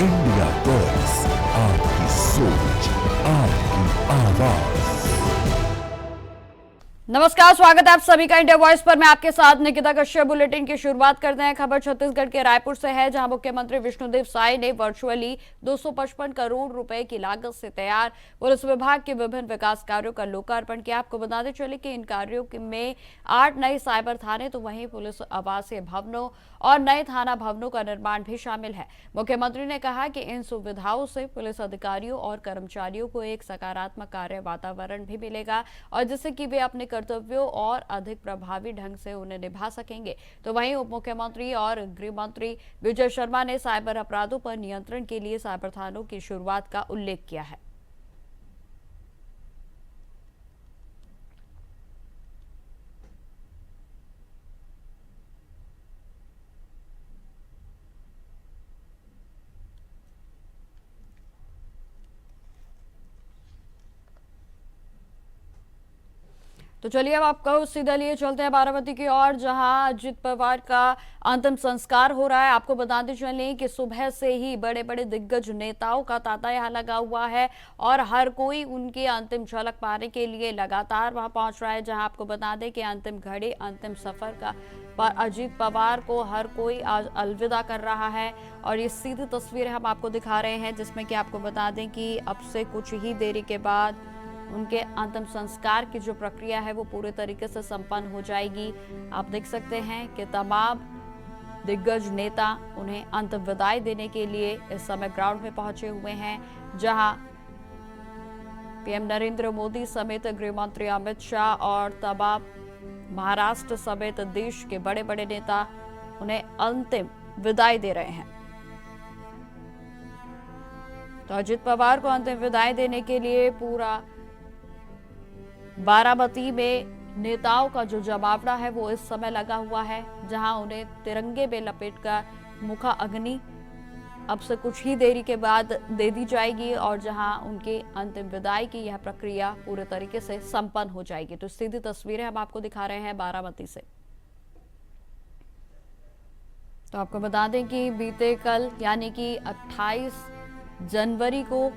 India talks, आपकी सोच, आपकी आवाज। नमस्कार, स्वागत है आप सभी का इंडिया वॉइस पर। मैं आपके साथ निकिता कश्यप। बुलेटिन की शुरुआत करते हैं। खबर छत्तीसगढ़ के रायपुर से है, जहां मुख्यमंत्री विष्णुदेव साय ने वर्चुअली 255 करोड़ रुपए की लागत से तैयार पुलिस विभाग के विभिन्न विकास कार्यों का लोकार्पण किया। आपको बताते चले कि इन कार्यों में 8 नए साइबर थाने, तो वहीं पुलिस आवासीय भवनों और नए थाना भवनों का निर्माण भी शामिल है। मुख्यमंत्री ने कहा कि इन सुविधाओं से पुलिस अधिकारियों और कर्मचारियों को एक सकारात्मक कार्य वातावरण भी मिलेगा, और जिससे कि वे अपने कर्तव्यों और अधिक प्रभावी ढंग से उन्हें निभा सकेंगे। तो वहीं उप मुख्यमंत्री और गृह मंत्री विजय शर्मा ने साइबर अपराधों पर नियंत्रण के लिए साइबर थानों की शुरुआत का उल्लेख किया है। तो चलिए अब आपको सीधा लिए चलते हैं बारामती की ओर, जहां अजित पवार का अंतिम संस्कार हो रहा है। आपको बताते चलें कि सुबह से ही बड़े बड़े दिग्गज नेताओं का तांता यहां लगा हुआ है और हर कोई उनकी अंतिम झलक पाने के लिए लगातार वहां पहुंच रहा है। जहां आपको बता दें कि अंतिम घड़ी, अंतिम सफर का पर अजित पवार को हर कोई आज अलविदा कर रहा है। और ये सीधी तस्वीरें हम आपको दिखा रहे हैं, जिसमें कि आपको बता दें कि अब से कुछ ही देरी के बाद उनके अंतिम संस्कार की जो प्रक्रिया है वो पूरे तरीके से संपन्न हो जाएगी। आप देख सकते हैं कि तमाम दिग्गज नेता उन्हें अंतिम विदाई देने के लिए इस समय ग्राउंड में पहुंचे हुए हैं, जहां पीएम नरेंद्र मोदी समेत गृह मंत्री अमित शाह और तमाम महाराष्ट्र समेत देश के बड़े बड़े नेता उन्हें अंतिम विदाई दे रहे हैं। तो अजित पवार को अंतिम विदाई देने के लिए पूरा बारामती में नेताओं का जो जमावड़ा है वो इस समय लगा हुआ है, जहां उन्हें तिरंगे में लपेटकर मुखा अग्नि अब से कुछ ही देरी के बाद दे दी जाएगी, और जहां उनकी अंतिम विदाई की यह प्रक्रिया पूरे तरीके से संपन्न हो जाएगी। तो सीधी तस्वीरें हम आपको दिखा रहे हैं बारामती से। तो आपको बता दें कि बीते कल यानी कि 28 जनवरी को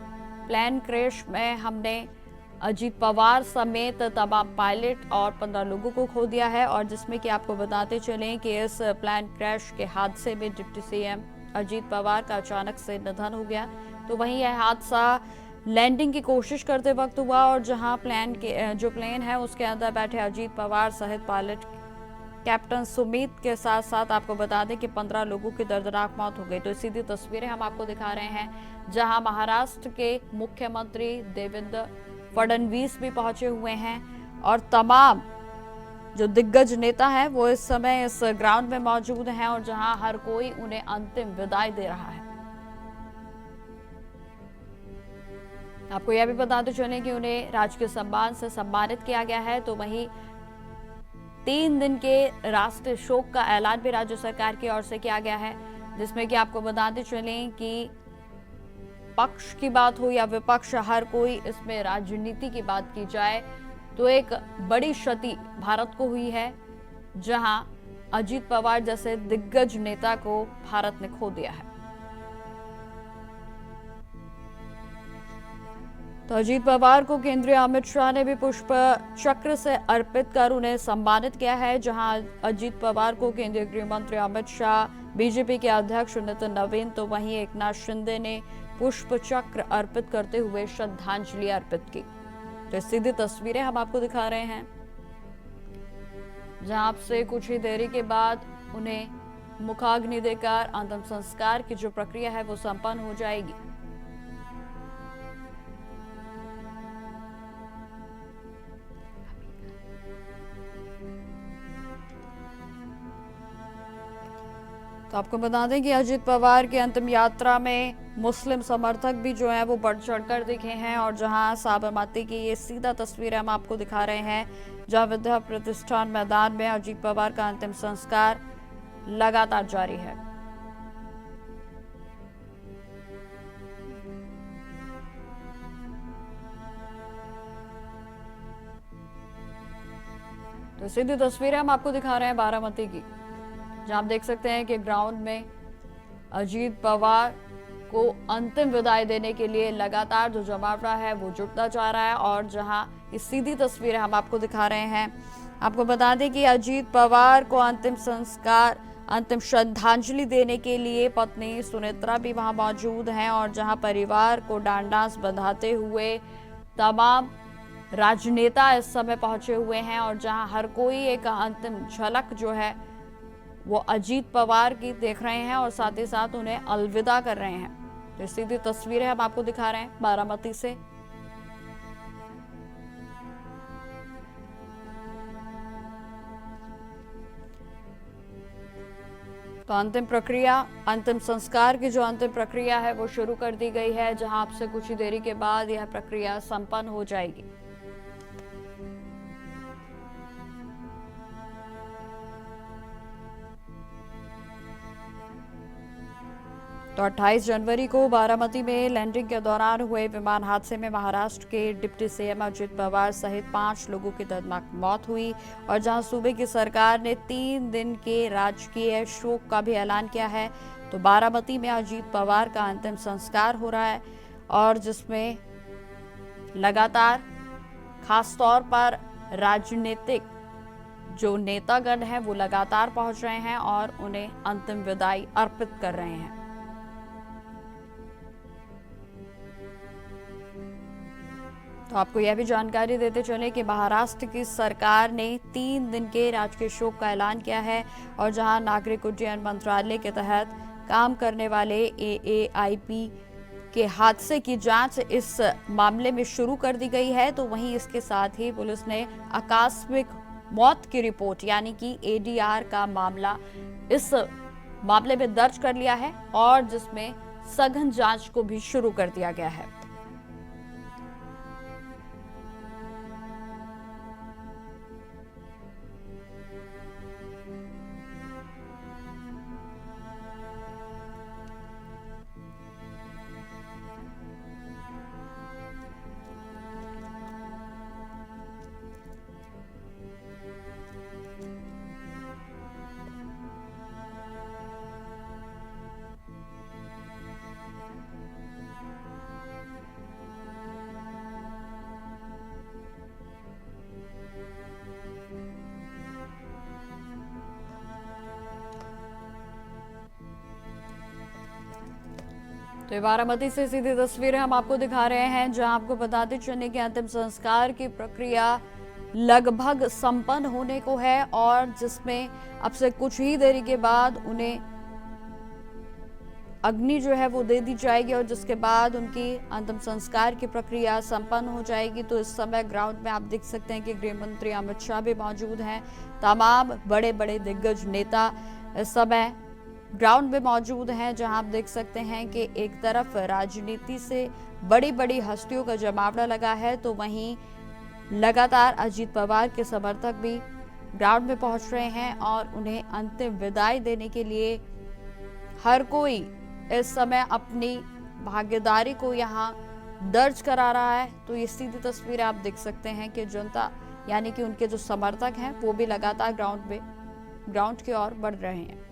प्लेन क्रैश में हमने अजित पवार समेत तमाम पायलट और 15 लोगों को खो दिया है, और जिसमें कि आपको बताते चलें कि इस प्लेन क्रैश के हादसे में डिप्टी सीएम अजित पवार का अचानक से निधन हो गया। तो वहीं यह हादसा लैंडिंग की कोशिश करते वक्त हुआ, और जहां प्लेन है उसके अंदर बैठे अजित पवार सहित पायलट कैप्टन सुमित के साथ साथ आपको बता दें कि 15 लोगों की दर्दनाक मौत हो गई। तो सीधी तस्वीरें हम आपको दिखा रहे हैं, जहां महाराष्ट्र के मुख्यमंत्री देवेंद्र फडणवीस भी पहुंचे हुए हैं, और तमाम जो दिग्गज नेता हैं वो इस समय इस ग्राउंड में मौजूद हैं, और जहां हर कोई उन्हें अंतिम विदाई दे रहा है। आपको यह भी बताते चलें कि उन्हें राजकीय सम्मान से सम्मानित किया गया है। तो वहीं 3 दिन के राष्ट्रीय शोक का ऐलान भी राज्य सरकार की ओर से किया गया है, जिसमें कि आपको बताते चलें कि पक्ष की बात हो या विपक्ष, हर कोई इसमें राजनीति की बात की जाए तो एक बड़ी क्षति भारत को हुई है, जहां अजित पवार जैसे दिग्गज नेता को भारत ने खो दिया है। तो अजित पवार को केंद्रीय अमित शाह ने भी पुष्प चक्र से अर्पित कर उन्हें सम्मानित किया है, जहां अजित पवार को केंद्रीय गृह मंत्री अमित शाह, बीजेपी के अध्यक्ष नितिन नवीन, तो वहीं एकनाथ शिंदे ने पुष्प चक्र अर्पित करते हुए श्रद्धांजलि अर्पित की। तो सीधी तस्वीरें हम आपको दिखा रहे हैं, जहां से कुछ ही देरी के बाद उन्हें मुखाग्नि देकर अंतिम संस्कार की जो प्रक्रिया है वो संपन्न हो जाएगी। तो आपको बता दें कि अजित पवार की अंतिम यात्रा में मुस्लिम समर्थक भी जो है वो बढ़ चढ़कर दिखे हैं, और जहां साबरमती की ये सीधा तस्वीर हम आपको दिखा रहे हैं, जहां विद्या प्रतिष्ठान मैदान में अजित पवार का अंतिम संस्कार लगातार जारी है। तो सीधी तस्वीरें हम आपको दिखा रहे हैं बारामती की, जहां आप देख सकते हैं कि ग्राउंड में अजित पवार को अंतिम विदाई देने के लिए लगातार जो जमावड़ा है वो जुटता जा रहा है। और जहां ये सीधी तस्वीरें हम आपको दिखा रहे हैं, आपको बता दें कि अजीत पवार को अंतिम संस्कार, अंतिम श्रद्धांजलि देने के लिए पत्नी सुनेत्रा भी वहां मौजूद हैं। और जहां परिवार को डांडास बंधाते हुए तमाम राजनेता इस समय पहुंचे हुए हैं और जहां हर कोई एक अंतिम झलक जो है वो अजीत पवार की देख रहे हैं और साथ ही साथ उन्हें अलविदा कर रहे हैं। तो सीधी तस्वीरें हम आपको दिखा रहे हैं बारामती से। तो अंतिम प्रक्रिया, अंतिम संस्कार की जो अंतिम प्रक्रिया है वो शुरू कर दी गई है, जहां आपसे कुछ ही देरी के बाद यह प्रक्रिया संपन्न हो जाएगी। तो 28 जनवरी को बारामती में लैंडिंग के दौरान हुए विमान हादसे में महाराष्ट्र के डिप्टी सीएम अजित पवार सहित 5 लोगों की दर्दनाक मौत हुई। और जहां सूबे की सरकार ने 3 दिन के राजकीय शोक का भी ऐलान किया है, तो बारामती में अजित पवार का अंतिम संस्कार हो रहा है और जिसमें लगातार खासतौर पर राजनीतिक जो नेतागण हैं वो लगातार पहुंच रहे हैं और उन्हें अंतिम विदाई अर्पित कर रहे हैं। तो आपको यह भी जानकारी देते चले कि महाराष्ट्र की सरकार ने 3 दिन के राजकीय शोक का ऐलान किया है। और जहां नागरिक उड्डयन मंत्रालय के तहत काम करने वाले AAIP के हादसे की जांच इस मामले में शुरू कर दी गई है, तो वहीं इसके साथ ही पुलिस ने आकस्मिक मौत की रिपोर्ट यानी कि ADR का मामला इस मामले में दर्ज कर लिया है और जिसमें सघन जांच को भी शुरू कर दिया गया है। तो बारामती से सीधी तस्वीरें हम आपको दिखा रहे हैं, जहां आपको बताते चलने की अंतिम संस्कार की प्रक्रिया लगभग संपन्न होने को है और जिसमें अब से कुछ ही देरी के बाद उन्हें अग्नि जो है वो दे दी जाएगी और जिसके बाद उनकी अंतिम संस्कार की प्रक्रिया संपन्न हो जाएगी। तो इस समय ग्राउंड में आप देख सकते हैं कि गृह मंत्री अमित शाह भी मौजूद हैं। तमाम बड़े बड़े दिग्गज नेता इस समय ग्राउंड में मौजूद हैं, जहां आप देख सकते हैं कि एक तरफ राजनीति से बड़ी बड़ी हस्तियों का जमावड़ा लगा है, तो वहीं लगातार अजीत पवार के समर्थक भी ग्राउंड में पहुंच रहे हैं और उन्हें अंतिम विदाई देने के लिए हर कोई इस समय अपनी भागीदारी को यहां दर्ज करा रहा है। तो ये सीधी तस्वीर आप देख सकते हैं कि जनता यानी कि उनके जो समर्थक हैं वो भी लगातार ग्राउंड की ओर बढ़ रहे हैं।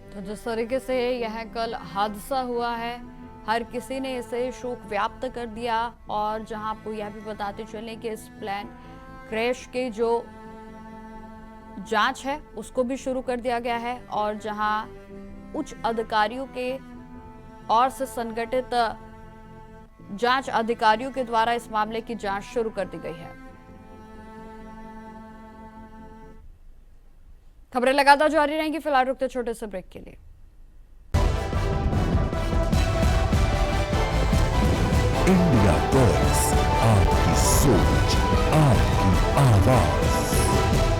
तो जिस तरीके से यह कल हादसा हुआ है, हर किसी ने इसे शोक व्याप्त कर दिया। और जहां आपको यह भी बताते चलें कि इस प्लेन क्रैश के जो जांच है उसको भी शुरू कर दिया गया है और जहां उच्च अधिकारियों के और से संगठित जांच अधिकारियों के द्वारा इस मामले की जांच शुरू कर दी गई है। खबरें लगातार जारी रहेंगी, फिलहाल रुकते छोटे से ब्रेक के लिए। इंडिया टॉक्स, आपकी सोच, आपकी आवाज।